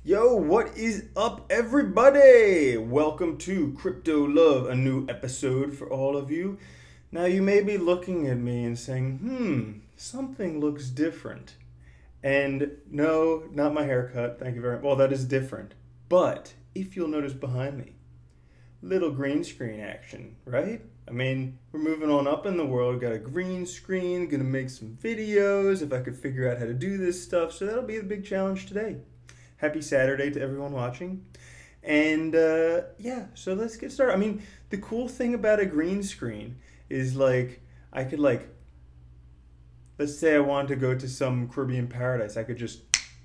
Yo, what is up, everybody? Welcome to Crypto Love, a new episode for all of you. Now, you may be looking at me and saying, something looks different. And no, not my haircut, thank you very much. Well, that is different. But if you'll notice behind me, little green screen action, right? I mean, we're moving on up in the world, got a green screen, gonna make some videos if I could figure out how to do this stuff. So that'll be the big challenge today. Happy Saturday to everyone watching. And yeah, so let's get started. I mean, the cool thing about a green screen is like, I could like, let's say I wanted to go to some Caribbean paradise. I could just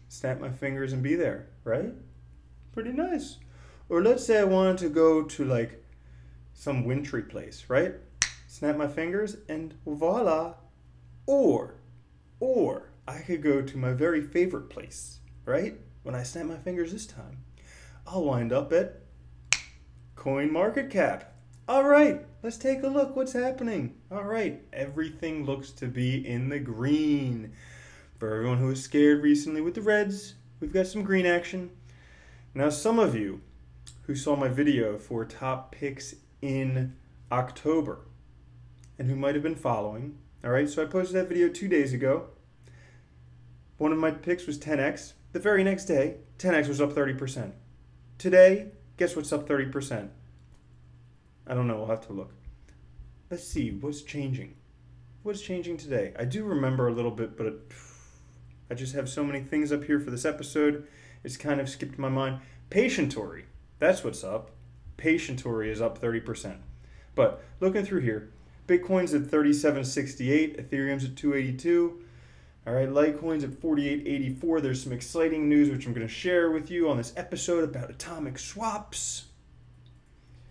snap my fingers and be there, right? Pretty nice. Or let's say I wanted to go to like some wintry place, right? Snap my fingers and voila. Or I could go to my very favorite place, right? When I snap my fingers this time, I'll wind up at Coin Market Cap. All right, let's take a look. What's happening? All right, everything looks to be in the green. For everyone who was scared recently with the reds, we've got some green action. Now, some of you who saw my video for top picks in October and who might have been following, all right, so I posted that video 2 days ago. One of my picks was 10x. The very next day, 10x was up 30%. Today, guess what's up 30%? I don't know, we'll have to look. Let's see, what's changing? What's changing today? I do remember a little bit, but I just have so many things up here for this episode. It's kind of skipped my mind. Patientory, that's what's up. Patientory is up 30%. But looking through here, Bitcoin's at 37.68, Ethereum's at 282. All right, Litecoin's at 48.84. There's some exciting news which I'm going to share with you on this episode about atomic swaps.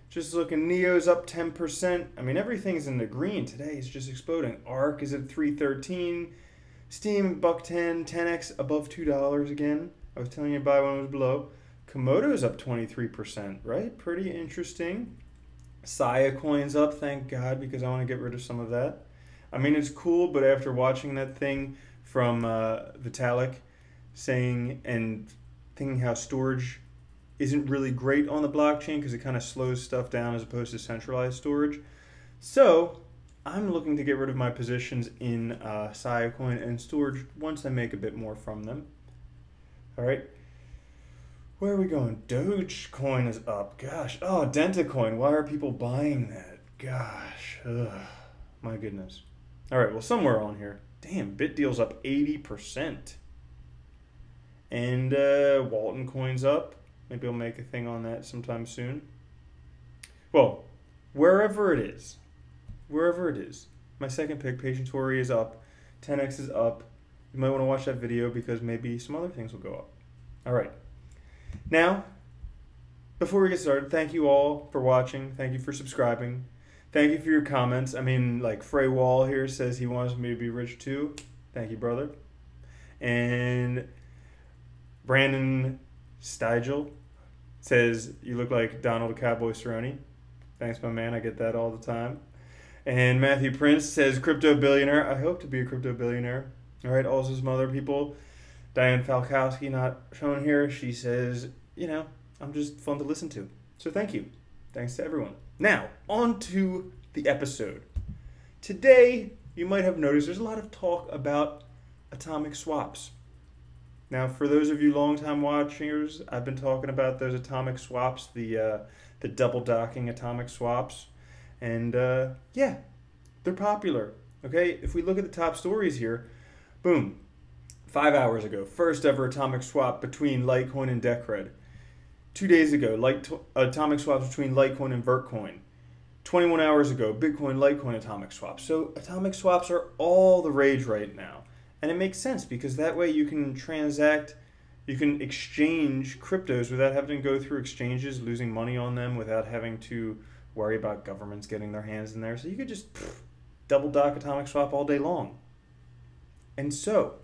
Just looking, Neo's up 10%. I mean, everything's in the green today. It's just exploding. ARK is at 313. Steam $1.10. 10x above $2 again. I was telling you to buy when it was below. Komodo's up 23%, right? Pretty interesting. Saya coin's up, thank God, because I want to get rid of some of that. I mean, it's cool, but after watching that thing from Vitalik saying and thinking how storage isn't really great on the blockchain because it kind of slows stuff down as opposed to centralized storage. So I'm looking to get rid of my positions in Saya coin and storage once I make a bit more from them. All right. Where are we going? DOGE coin is up. Gosh. Oh, Decentraland. Why are people buying that? Gosh. Ugh. My goodness. All right. Well, somewhere on here. Damn, BitDeal's up 80%. And Walton coin's up. Maybe I'll make a thing on that sometime soon. Well, wherever it is. My second pick, Patientory, is up. 10x is up. You might want to watch that video because maybe some other things will go up. All right. Now, before we get started, thank you all for watching. Thank you for subscribing. Thank you for your comments. I mean, like Frey Wall here says he wants me to be rich too. Thank you, brother. And Brandon Stigel says, you look like Donald Cowboy Cerrone. Thanks, my man. I get that all the time. And Matthew Prince says, crypto billionaire. I hope to be a crypto billionaire. All right, also some other people. Diane Falkowski, not shown here. She says, you know, I'm just fun to listen to. So thank you. Thanks to everyone. Now, on to the episode. Today, you might have noticed there's a lot of talk about atomic swaps. Now, for those of you longtime watchers, I've been talking about those atomic swaps, the double docking atomic swaps. And yeah, they're popular. Okay, if we look at the top stories here, boom, 5 hours ago, first ever atomic swap between Litecoin and Decred. 2 days ago, atomic swaps between Litecoin and Vertcoin. 21 hours ago, Bitcoin, Litecoin atomic swaps. So atomic swaps are all the rage right now. And it makes sense because that way you can transact, you can exchange cryptos without having to go through exchanges, losing money on them, without having to worry about governments getting their hands in there. So you could just double dock atomic swap all day long. And so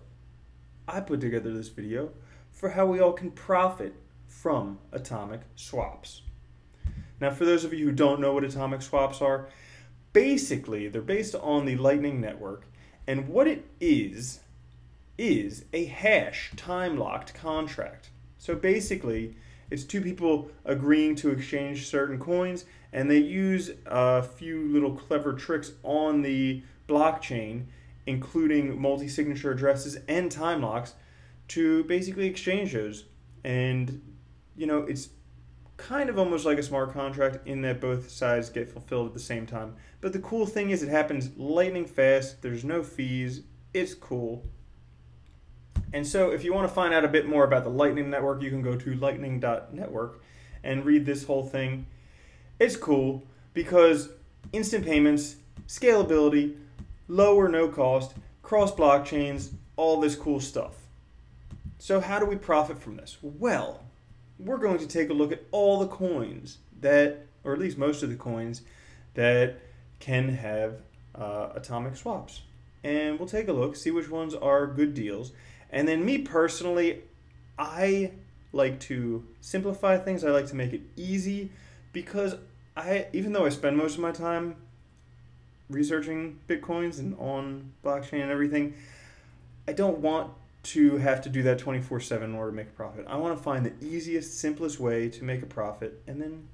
I put together this video for how we all can profit from atomic swaps. Now, for those of you who don't know what atomic swaps are, basically they're based on the Lightning Network, and what it is a hash time-locked contract. So basically, it's two people agreeing to exchange certain coins, and they use a few little clever tricks on the blockchain, including multi-signature addresses and time locks, to basically exchange those. And, you know, it's kind of almost like a smart contract in that both sides get fulfilled at the same time. But the cool thing is it happens lightning fast. There's no fees. It's cool. And so if you want to find out a bit more about the Lightning Network, you can go to lightning.network and read this whole thing. It's cool because instant payments, scalability, low or no cost, cross blockchains, all this cool stuff. So how do we profit from this? Well, we're going to take a look at all the coins that, or at least most of the coins, that can have atomic swaps. And we'll take a look, see which ones are good deals. And then me personally, I like to simplify things. I like to make it easy because even though I spend most of my time researching Bitcoins and on blockchain and everything, I don't want to have to do that 24/7 in order to make a profit. I want to find the easiest, simplest way to make a profit and then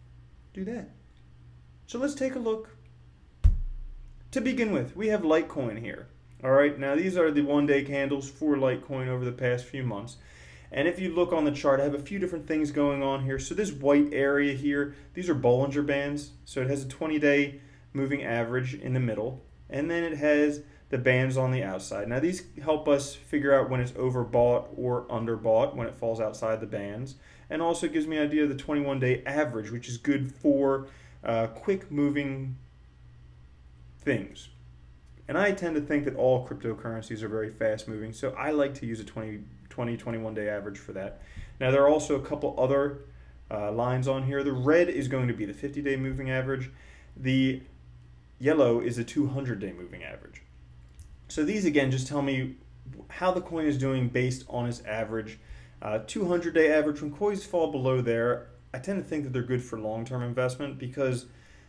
do that. So let's take a look. To begin with, we have Litecoin here. All right, now these are the one-day candles for Litecoin over the past few months. And if you look on the chart, I have a few different things going on here. So this white area here, these are Bollinger Bands. So it has a 20-day moving average in the middle. And then it has the bands on the outside. Now these help us figure out when it's overbought or underbought when it falls outside the bands. And also gives me an idea of the 21-day average, which is good for quick moving things. And I tend to think that all cryptocurrencies are very fast moving, so I like to use a 21-day average for that. Now there are also a couple other lines on here. The red is going to be the 50-day moving average. The yellow is a 200-day moving average. So these again just tell me how the coin is doing based on its average. 200-day average, when coins fall below there, I tend to think that they're good for long-term investment because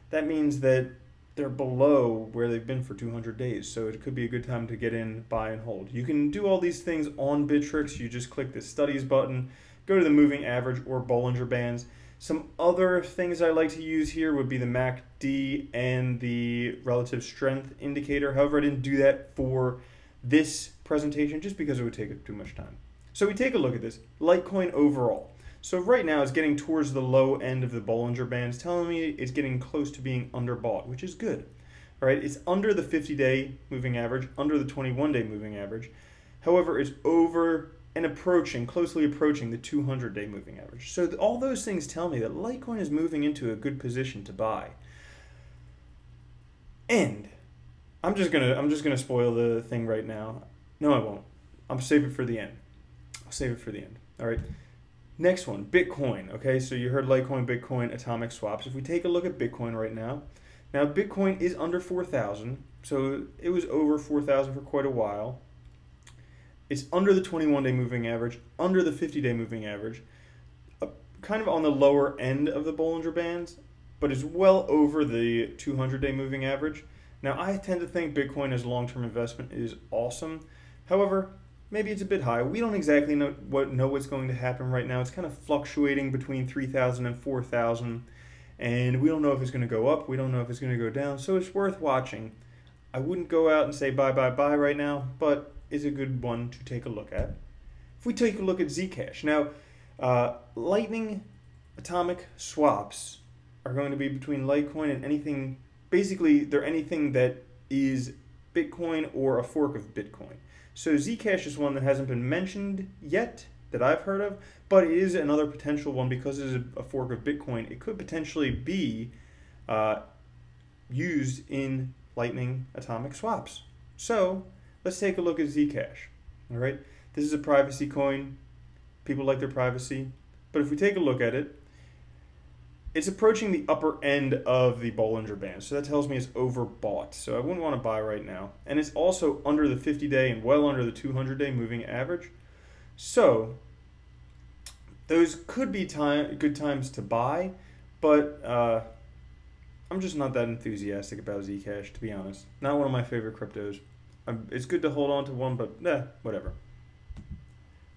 that means that they're below where they've been for 200 days. So it could be a good time to get in, buy, and hold. You can do all these things on Bittrex. You just click the Studies button, go to the moving average or Bollinger Bands. Some other things I like to use here would be the MACD and the relative strength indicator. However, I didn't do that for this presentation just because it would take up too much time. So we take a look at this. Litecoin overall. So right now it's getting towards the low end of the Bollinger Bands, telling me it's getting close to being underbought, which is good. All right, it's under the 50-day moving average, under the 21-day moving average. However, it's over and approaching, closely approaching the 200-day moving average. So all those things tell me that Litecoin is moving into a good position to buy. And I'm just gonna spoil the thing right now. No, I won't. I'll save it for the end. I'll save it for the end. All right. Next one, Bitcoin. Okay, so you heard Litecoin, Bitcoin, atomic swaps. If we take a look at Bitcoin right now, Bitcoin is under 4,000, so it was over 4,000 for quite a while. It's under the 21-day moving average, under the 50-day moving average, kind of on the lower end of the Bollinger Bands, but is well over the 200-day moving average. Now, I tend to think Bitcoin as a long-term investment is awesome. However, maybe it's a bit high. We don't exactly know what's going to happen right now. It's kind of fluctuating between 3,000 and 4,000, and we don't know if it's going to go up. We don't know if it's going to go down, so it's worth watching. I wouldn't go out and say buy right now, but it's a good one to take a look at. If we take a look at Zcash. Now, Lightning atomic swaps are going to be between Litecoin and anything, basically they're anything that is Bitcoin or a fork of Bitcoin. So Zcash is one that hasn't been mentioned yet that I've heard of, but it is another potential one because it is a fork of Bitcoin. It could potentially be used in Lightning atomic swaps. So let's take a look at Zcash. All right, this is a privacy coin. People like their privacy, but if we take a look at it, it's approaching the upper end of the Bollinger Band, so that tells me it's overbought. So I wouldn't want to buy right now. And it's also under the 50-day and well under the 200-day moving average. So those could be good times to buy, but I'm just not that enthusiastic about Zcash, to be honest. Not one of my favorite cryptos. It's good to hold on to one, but whatever.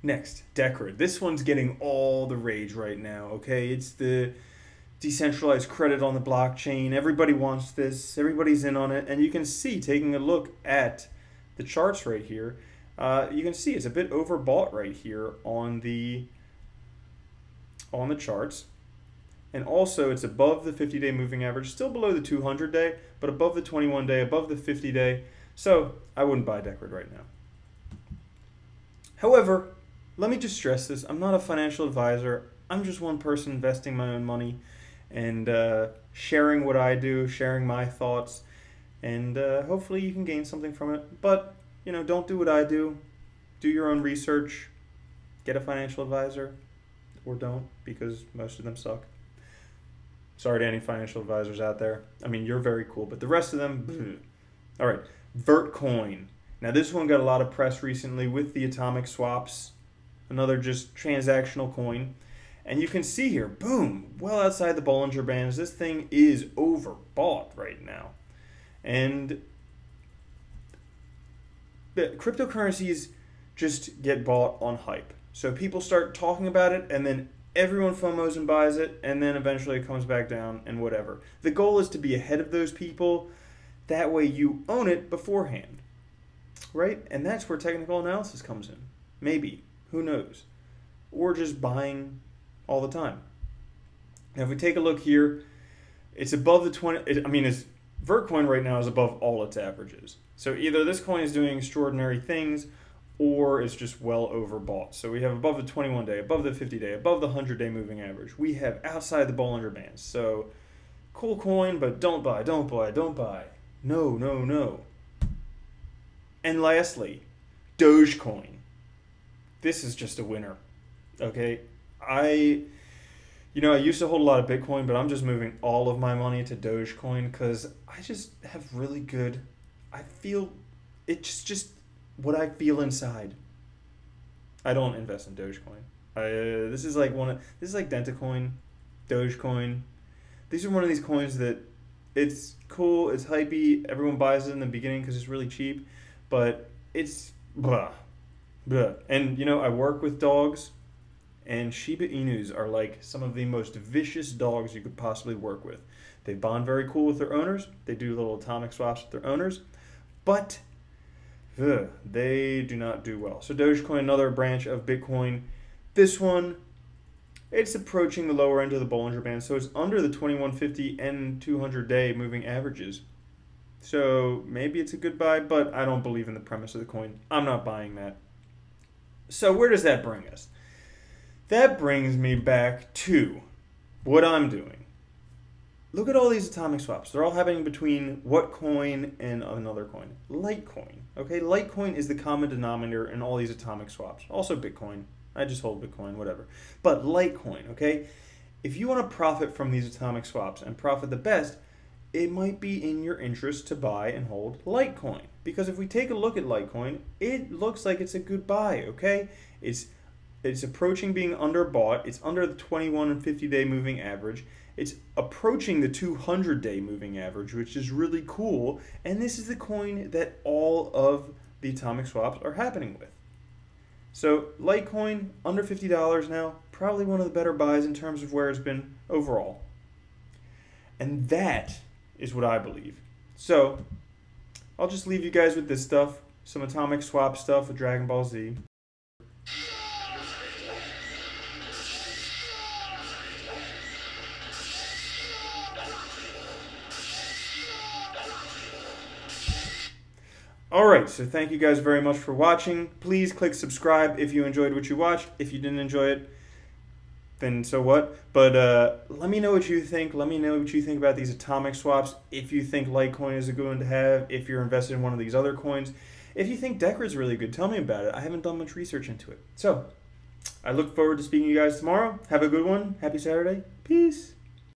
Next, Decred. This one's getting all the rage right now, okay? It's the decentralized credit on the blockchain. Everybody wants this. Everybody's in on it. And you can see, taking a look at the charts right here, you can see it's a bit overbought right here on the charts. And also, it's above the 50-day moving average, still below the 200-day, but above the 21-day, above the 50-day. So I wouldn't buy Decred right now. However, let me just stress this. I'm not a financial advisor. I'm just one person investing my own money and sharing what I do, sharing my thoughts, and hopefully you can gain something from it. But, you know, don't do what I do. Do your own research. Get a financial advisor, or don't, because most of them suck. Sorry to any financial advisors out there. I mean, you're very cool, but the rest of them, bleh. All right, Vertcoin. Now, this one got a lot of press recently with the atomic swaps, another just transactional coin. And you can see here, boom, well outside the Bollinger Bands, this thing is overbought right now. And the cryptocurrencies just get bought on hype. So people start talking about it, and then everyone FOMOs and buys it, and then eventually it comes back down and whatever. The goal is to be ahead of those people. That way you own it beforehand, right? And that's where technical analysis comes in. Maybe. Who knows? Or just buying all the time. Now, if we take a look here, it's above the 20. Vertcoin right now is above all its averages. So either this coin is doing extraordinary things, or it's just well overbought. So we have above the 21-day, above the 50-day, above the 100-day moving average. We have outside the Bollinger Bands. So cool coin, but don't buy, don't buy, don't buy. No, no, no. And lastly, Dogecoin. This is just a winner. Okay, I used to hold a lot of Bitcoin, but I'm just moving all of my money to Dogecoin because I just have really good, I feel, it's just what I feel inside. I don't invest in Dogecoin. This is like Dentacoin, Dogecoin. These are one of these coins that it's cool, it's hypey, everyone buys it in the beginning because it's really cheap, but it's blah, blah. And you know, I work with dogs. And Shiba Inus are like some of the most vicious dogs you could possibly work with. They bond very cool with their owners. They do little atomic swaps with their owners. But they do not do well. So Dogecoin, another branch of Bitcoin. This one, it's approaching the lower end of the Bollinger Band. So it's under the 2150 and 200-day moving averages. So maybe it's a good buy, but I don't believe in the premise of the coin. I'm not buying that. So where does that bring us? That brings me back to what I'm doing. Look at all these atomic swaps. They're all happening between what coin and another coin? Litecoin. Okay, Litecoin is the common denominator in all these atomic swaps. Also Bitcoin. I just hold Bitcoin, whatever. But Litecoin, okay? If you want to profit from these atomic swaps and profit the best, it might be in your interest to buy and hold Litecoin. Because if we take a look at Litecoin, it looks like it's a good buy, okay? It's approaching being underbought. It's under the 21 and 50-day moving average. It's approaching the 200-day moving average, which is really cool. And this is the coin that all of the atomic swaps are happening with. So Litecoin, under $50 now, probably one of the better buys in terms of where it's been overall. And that is what I believe. So I'll just leave you guys with this stuff, some atomic swap stuff with Dragon Ball Z. Alright, so thank you guys very much for watching. Please click subscribe if you enjoyed what you watched. If you didn't enjoy it, then so what? But let me know what you think. Let me know what you think about these atomic swaps. If you think Litecoin is a good one to have. If you're invested in one of these other coins. If you think Decred's really good, tell me about it. I haven't done much research into it. So, I look forward to speaking to you guys tomorrow. Have a good one. Happy Saturday. Peace.